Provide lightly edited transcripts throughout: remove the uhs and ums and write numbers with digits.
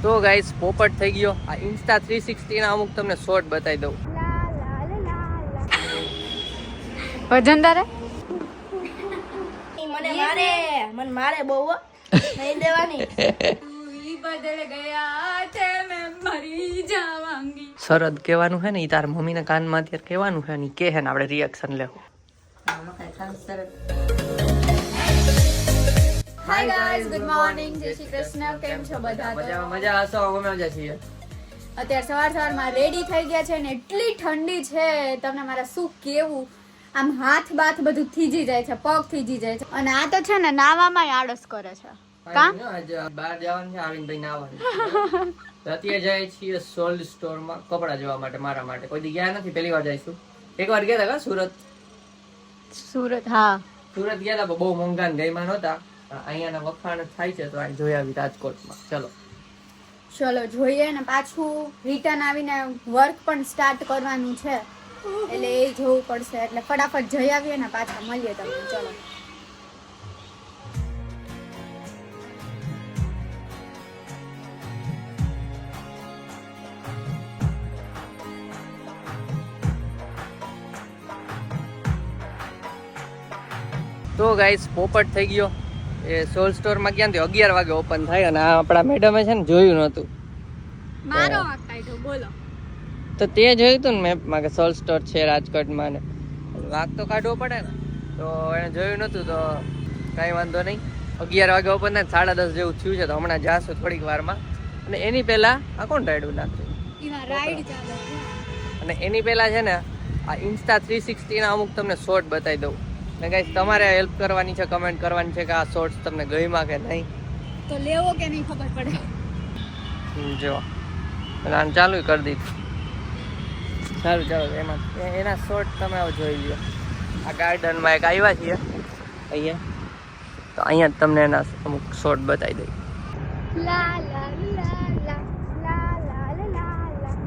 તો ગાઈસ પોપટ થઈ ગયો. આ ઇન્સ્ટા 360 ના અમુક તમને શોર્ટ બતાવી દઉં. વજન તારે મને મારે બહુ નહીં દેવાની. બદલ ગયા છે મેં મરી જાવાંગી. શરદ કહેવાનું છે ને, ઈ તાર મમ્મીના કાનમાં અત્યારે કહેવાનું છે ને, ઈ કહે ને આપણે રિએક્શન લેવું. હાય ગાઈઝ, ગુડ મોર્નિંગ, જય શ્રી કૃષ્ણ. કેમ છો બધા? મજા હશો, અમે મજા છીએ. અત્યારે સવારમાં રેડી થઈ ગયા છે ને એટલી ઠંડી છે તમને મારા શું કેવું. આમ હાથ બાથ બધું થીજી જાય છે, પગ થીજી જાય છે. અને આ તો છે ને નાવામાં આળસ કરે છે. કા બહાર જવાનું છે, આવીને ભાઈ નાવાનું. અત્યારે જાય છીએ સોલ્ડ સ્ટોરમાં કપડા જોવા માટે. મારા માટે કોઈ દી ગયા નથી, પહેલી વાર જઈશું. એકવાર ગયા હતા સુરત. હા સુરત ગયા હતા, બહુ મોંઘા ગઈમાં નહોતા. અહીંયાના વખાણ થાય છે તો અહીં જોઈ આવી રાજકોટમાં. ચલો જોઈએ ને પાછું રિટર્ન આવીને વર્ક પણ સ્ટાર્ટ કરવાનું છે એટલે એ જોવું પડશે. એટલે ફટાફટ જઈ આવીએ ને પાછા મળીએ તમને. ચલો તો ગાઈસ પોપટ થઈ ગયો. એ સોલ સ્ટોરમાં ક્યાંથી 11 વાગે ઓપન થાય અને આ આપણા મેડમે છે ને જોયું નહોતું. મારો વાંક કાઢ્યો બોલો. તો તે જોયું હતું ને મેપમાં કે સોલ સ્ટોર છે રાજકોટમાં, ને વાંક તો કાઢવો પડે ને. તો એને જોયું નહોતું તો કાંઈ વાંધો નહીં. 11 વાગે ઓપન થાય, 10:30 જેવું થયું છે તો હમણાં જાશું થોડીક વારમાં. અને એની પહેલા આ કોણ રાઈડ નાખ્યું? રાઈડ ચાલે. અને એની પહેલા છે ને આ ઇન્સ્ટા 360 ના અમુક તમને શોર્ટ બતાવી દઉં. ને ગાઈસ તમારે હેલ્પ કરવાની છે, કમેન્ટ કરવાની છે કે આ શોર્ટ્સ તમને ગમ્યા કે નહીં. તો લેવો કે નહીં ખબર પડે. જો આને ચાલુ કરી દીધું. સારું ચાલો, એમાં એના શોર્ટ તમે જોઈ લો. આ ગાર્ડનમાં એક આવ્યા છીએ અહીંયા, તો અહીંયા જ તમને એના અમુક શોર્ટ બતાવી દઈ. લા લા લા લા લા લા લા લા.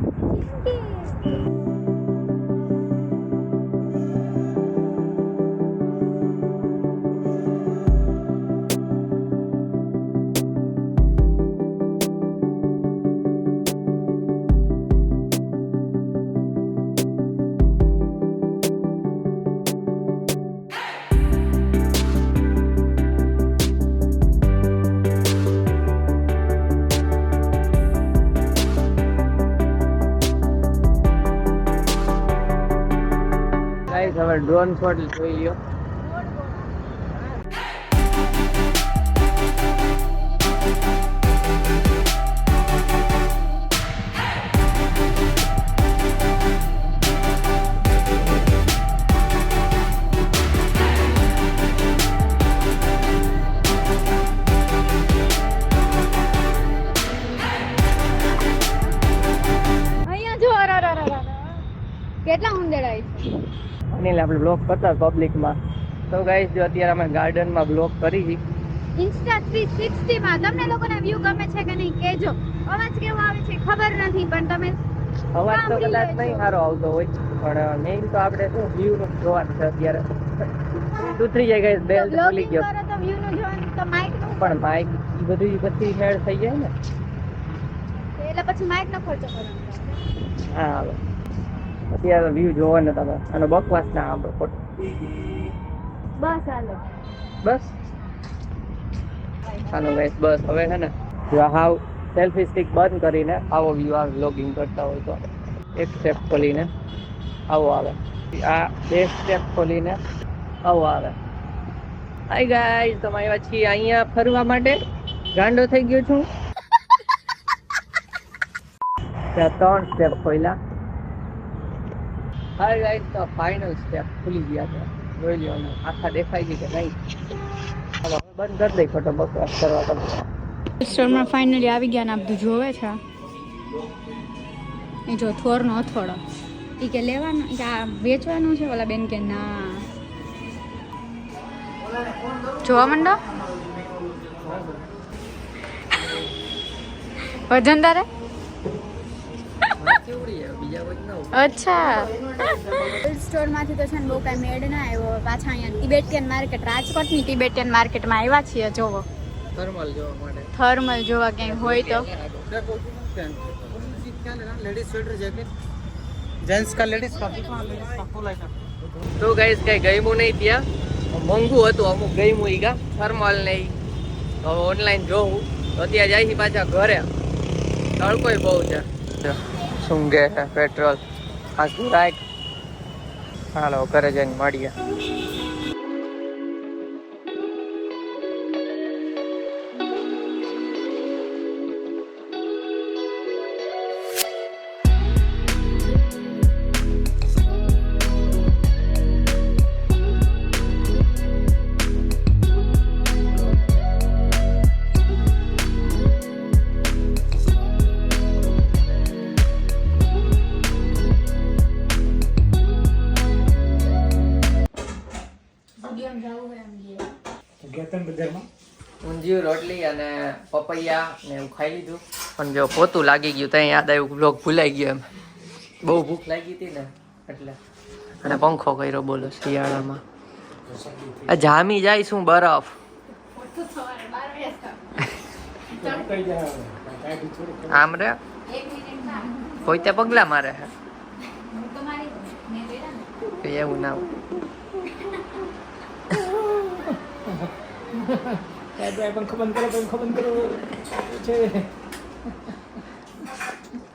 હવે ડ્રોન શોટ જોઈ લ્યો. અહીંયા જો કેટલા ઉંદેડા છે. અનિલ આપણે બ્લોગ કરતા પબ્લિકમાં. તો ગાઈસ જો અત્યારે અમે ગાર્ડનમાં બ્લોગ કરી. ઇન્સ્ટા 360 માં તમને લોકોના વ્યૂ ગમે છે કે નહીં કહેજો. અવાજ કેવો આવે છે ખબર નથી પણ તમે અવાજ તો કદાચ નહીં સારો આવતો હોય, પણ મેઇન તો આપણે શું વ્યૂ નું જોવાનું છે અત્યારે. ઉતરી જાય ગાઈસ, બેલ ખુલી ગયો. કરો તો વ્યૂ નું જોવાનું તો માઈક નું પણ માઈક ઈ બધું પછી મેળ થઈ જાય ને. એટલે પછી માઈક નો ખર્ચો કરવાનો. હા હવે અત્યારે વ્યૂ જોવાના તમે, અને બકવાસ ના આપણો ફોટો. બસ હાલો ગાઈસ બસ હવે છે ને હાવ સેલ્ફી સ્ટિક બંધ કરીને આવો વ્યૂ આવે. વ્લોગિંગ કરતા હોય તો એક સ્ટેપ ખોલીને આવો આવે, આ બે સ્ટેપ ખોલીને આવો આવે. હાય ગાઈસ, તમે આવ્યા છીએ અહીંયા ફરવા માટે. ગાંડો થઈ ગયો છું. ત્યાં 3 સ્ટેપ ખોલ્યા. હાય ગાઈસ, તો ફાઇનલ સ્ટેપ ખુલી ગયા છે. જોઈ લ્યો ને આખા દેખાય છે કે નહીં. હવે બંધ કરી દઈ ખોટો બકવાસ કરવા કરતા. સ્ટોરમાં ફાઇનલી આવી ગયા ને આ બધું જોવે છે. એ જો થોરનો અથોડો એ કે લેવાનો કે આ વેચવાનું છે. ઓલા બેન કે ના. જોવા માંડો વજન તારે. અચ્છા સ્ટોર માંથી તો છે ને બહુ કઈ મેળ ના આવ્યો. પાછા અહીંયા તિબેટિયન માર્કેટ, રાજકોટની તિબેટિયન માર્કેટમાં આવ્યા છીએ. જોવો થર્મલ જોવા માટે, થર્મલ જોવા ક્યાંય હોય તો लेडीज स्वेटर जैकेट जेंट्स का लेडीज का फुल आइटम તો ગાઈસ કઈ ગમ્યું નહીં ત્યાં મોંઘું હતું અમુક ગમ્યું ઈ કા થર્મલ ને ઈ હવે ઓનલાઈન જોઉં તો ત્યાં જાય છે પાછા ઘરે તડકોય બહુ છે સુંગે છે પેટ્રોલ આખું રાખ હાલો ઘરે જઈને મળીએ ઊંધિયું રોટલી અને પપૈયા ને એવું ખાઈ લીધું પણ જો પોતું લાગી ગયું ત્યાં યાદ આવ્યું બ્લોગ ભૂલાઈ ગયો એમ બહુ ભૂખ લાગી હતી ને એટલે અને પંખો કર્યો બોલો શિયાળામાં આ જામી જાય શું બરફ આમ રે પોતે પગલા મારે છે એવું ના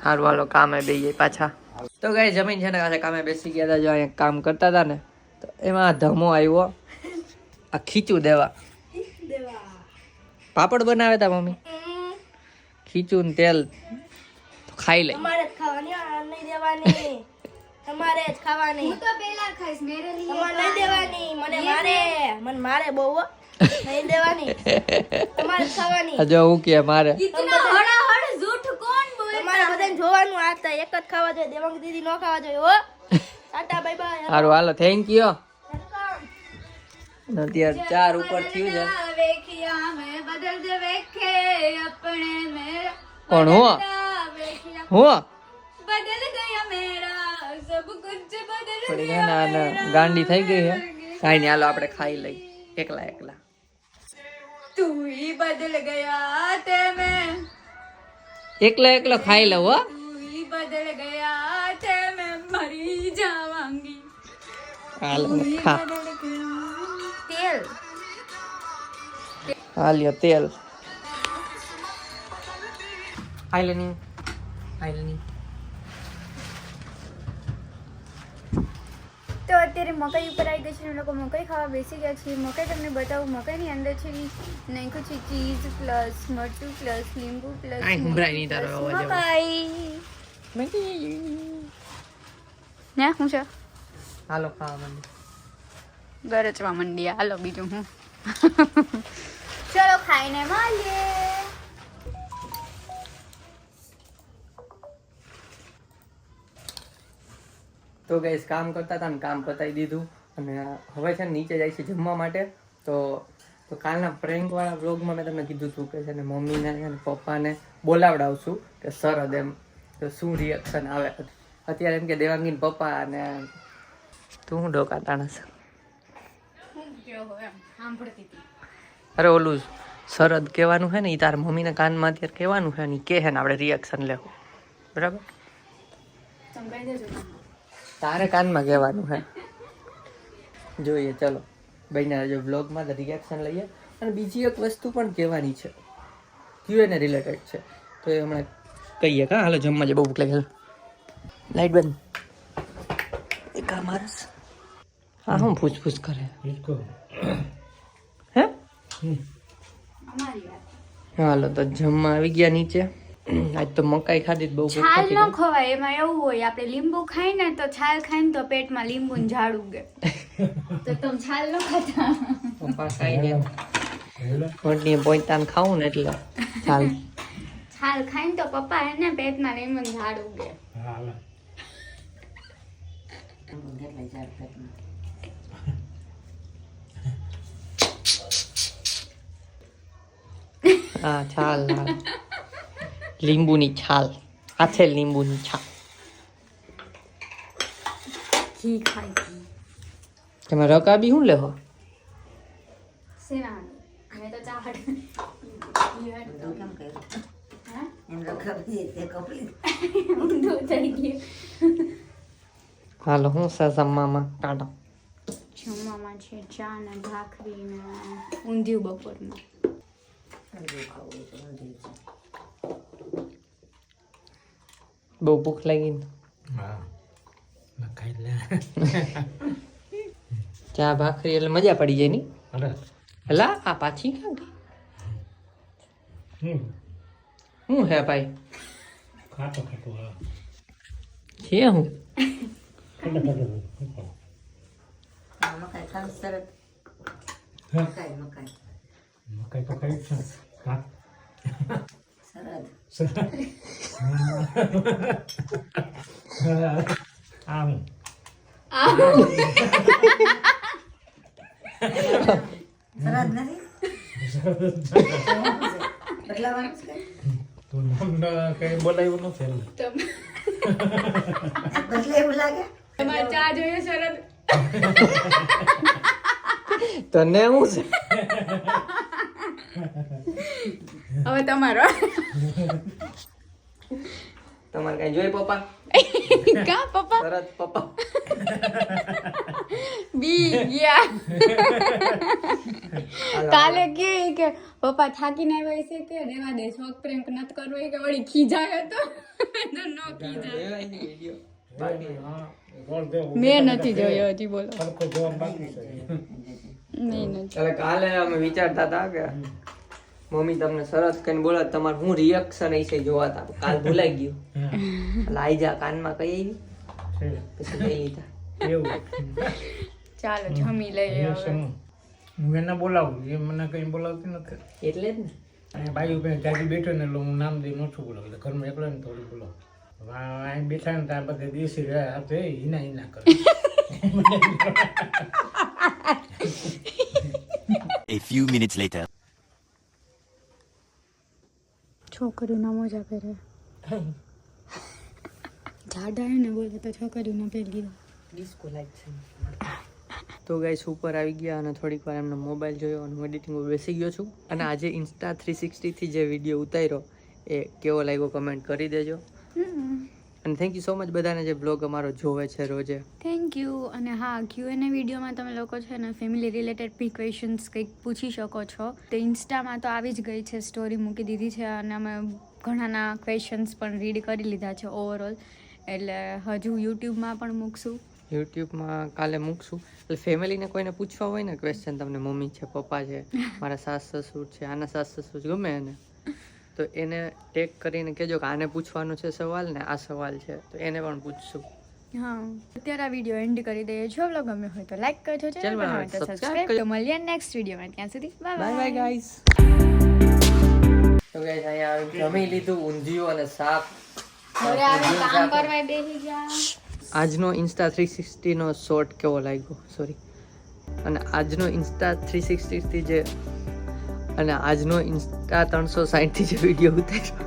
હારું હાલો કામે બેસી જાય પાછા તો ગાય જમીન છે ને કામે બેસી ગયા હતા જો અહીંયા કામ કરતા હતા ને તો એમાં ધમો આવ્યો આ ખીચું દેવા પાપડ બનાવે તા મમ્મી ખીચું ને તેલ ખાઈ લે તમારે જ ખાવાની આ નહીં દેવાની તમારે જ ખાવાની હું તો પેલા ખાઈશ મેરે લીએ તમારે નહીં દેવાની મને મારે બહુ હો. નહીં દેવાની તમારે જ ખાવાની જો હું કે મારે इतना हड़ाहड़ झूठ कौन बोलता તમારે બધાને જોવાનું આ તો એક જ ખાવા જોઈએ દેવાંગ દીદી નો ખાવા જોઈએ હો ટાટા બાય બાય સારું હાલો થેન્ક યુ અત્યારે 4 ઉપર થયું છે वेखिया मैं बदल दे वेखे अपने मेरा કોણ હું वेखिया હું बदल गया मेरा सब कुछ बदल થોડી છે ને આને ગાંડી થઈ ગઈ છે કાંઈ નહીં હાલો આપણે ખાઈ લઈ એકલા એકલા तू ही बदल गया ते मैं એકલા એકલો ખાઈ લઉં હો तू ही बदल गया ते मैं मरी जावांगी હાલો ખા तेल હાલ્યો તેલ આઈલની તો અત્યારે મકાઈ ઉપર આવી ગઈ છે લોકો મકાઈ ખાવા બેસી ગયા છે મકાઈ તમને બતાવું મકાઈની અંદર છે નાખ્યું છે ચીઝ પ્લસ મરચું પ્લસ લીંબુ પ્લસ આઈ સંભળાય નહીં તારો અવાજ હવે. મકાઈ ને શું છે હાલો ખાવા માંડી ગરચવા મંડી હાલો બીજું હું ચલો ખાઈને મળીએ તો ગાઈસ કામ કરતા હતા ને કામ પતાવી દીધું અને હવે છે ને નીચે જાય છે જમવા માટે તો કાલના પ્રેન્ક વાળા વ્લોગમાં મેં તમને કીધું હતું કે છે ને મમ્મીને અને પપ્પાને બોલાવડાવશું કે સરદ એમ તો શું રિએક્શન આવે અત્યારે એમ કે દેવાંગીન પપ્પા અને તું શું ડોકા તાણસ અરે ઓલું સરદ કહેવાનું છે ને એ તારા મમ્મીના કાનમાં અત્યારે કહેવાનું છે ને એ કહે છે ને આપણે રિએક્શન લેવું બરાબર તારે કાનમાં કહેવાનું હે જોઈએ ચલો ભાઈના જો વ્લોગમાં રિએક્શન લઈએ અને બીજી એક વસ્તુ પણ કહેવાની છે ક્યુએને રિલેટેડ છે તો એ હમણાં કહીએ કા હાલો જમવા જે બહુ ભૂખ લાગે લાઈટ બંધ એક આ મારસ હા હું ફૂસ કરે હે હાલો તો જમવા આવી ગયા નીચે આજ તો મકાઈ ખાધી બહુ ભૂખ છાલ લાગી ન ખવાય એમાં એવું હોય આપણે લીંબુ ખાઈ ને તો છાલ ખાઈને તો પેટમાં લીંબુ ને ઝાડ ઉગે તો તમે છાલ ન ખાતા પપ્પા ખાઈ ને ઘોટની પોઈતાન ખાવું ને એટલે ચાલ છાલ ખાઈને તો પપ્પા એને પેટમાં લીંબુ ને ઝાડ ઉગે હા છાલ લીંબુની છાલ હાથે લીંબુની છાલ ઘી ખાઈ તમે રકાબી શું લેવો સેના મેં તો ચાહડ ઊંધું થઈ ગયું. હાલો હું છે જમવામાં ટાટા જમવામાં છે ચા ને ભાખરી ને ઊંધિયું બપોરનું. બહુ ભૂખ લાગી ને ચા ભાખરી એટલે મજા પડી જાય ની હલા આ પાછી ક્યાં ગઈ હું હે ભાઈ છે હું બોલાયું નથી તમારે ચા જોઈએ શરદ? તને હું છે હવે તમારો. તમારે કઈ જોઈ પપ્પા કા પપ્પા તરત પપ્પા બી ગયા. કાલે કે પપ્પા થાકીને આવ્યા છે કે રેવા દે શોખ પ્રેમ નત કરવો કે વળી ખીજાયો તો નો ખીજાય. મેં નથી જોયો હજી બોલો. નહીં એટલે કાલે અમે વિચારતા હતા કે મમ્મી તમને સરસ કઈ બોલા તમારે હું રિએક્શન હશે જોવાતા કાલ ભૂલાઈ ગયું એટલે આઈ જા કાનમાં કઈ આવી પછી લઈ લીધા ચાલો જમી લઈએ હવે. હું એને બોલાવું એ મને કઈ બોલાવતી નથી એટલે જ ને અને બાજુ પાસે જાજી બેઠો ને એટલે હું નામ દઈ નોછું બોલાવું એટલે ઘરમાં એકલો ને થોડું બોલાવું અહીં બેઠા ને ત્યાં બધા દેશી રહ્યા હાથે હિના હિના કરે. A few minutes later. છોકરીઓના મોજા પહેરે જાડા ને બોલે તો છોકરીઓના પહેરી ડિસ્કો લાઈટ છે. તો ગાઈસ ઉપર આવી ગયા અને થોડીક વાર એમનો મોબાઈલ જોયો અને હું એડિટિંગ બેસી ગયો છું અને આજે ઇન્સ્ટા 360 થી જે વિડીયો ઉતાર્યો એ કેવો લાગ્યો કમેન્ટ કરી દેજો અને થેન્ક યુ સો મચ બધાને જે બ્લોગ અમારો જોવે છે રોજે. Thank you. અને હા Q&A વિડીયોમાં તમે લોકો છે ને ફેમિલી રિલેટેડ બી ક્વેશ્ચન્સ કંઈક પૂછી શકો છો. તો ઇન્સ્ટામાં તો આવી જ ગઈ છે, સ્ટોરી મૂકી દીધી છે અને અમે ઘણાના ક્વેશ્ચન્સ પણ રીડ કરી લીધા છે ઓવરઓલ. એટલે હજુ યુટ્યુબમાં પણ મૂકશું. યુટ્યુબમાં કાલે મૂકશું એટલે ફેમિલીને કોઈને પૂછવા હોય ને ક્વેશ્ચન તમને મમ્મી છે પપ્પા છે મારા સાસ સસુર છે આના સાસ સસુર ગમે એને તો એને ટેગ કરીને કહેજો કે આને પૂછવાનો છે સવાલ ને આ સવાલ છે તો એને પણ પૂછશું. હા અત્યારે આ વિડીયો એન્ડ કરી દઈએ. જો વ્લોગ ગમ્યો હોય તો લાઈક કરજો, ચેનલ પર હોય તો સબસ્ક્રાઇબ કરજો. મળીએ નેક્સ્ટ વિડીયોમાં. ત્યાં સુધી બાય બાય ગાઈસ. તો ગાઈસ અહીંયા આવી જમી લીધું ઊંધિયું અને શાક. હવે આપણે કામ કરવા બેસી ગયા. આજનો ઇન્સ્ટા 360 નો શોર્ટ કેવો લાગ્યો સોરી અને આજનો ઇન્સ્ટા 360 થી જે અને આજનો ઇન્સ્ટા 360 થી જે વિડીયો ઉતાર્યો